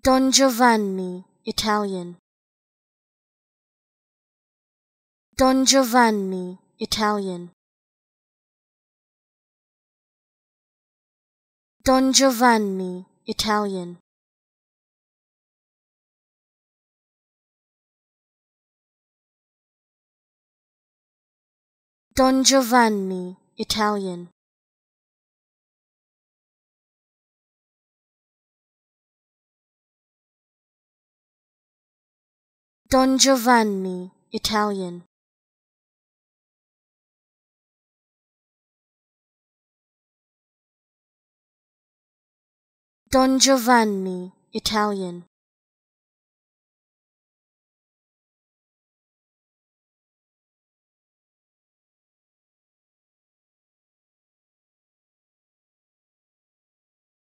Don Giovanni, Italian. Don Giovanni, Italian. Don Giovanni, Italian. Don Giovanni, Italian. Don Giovanni, Italian. Don Giovanni, Italian.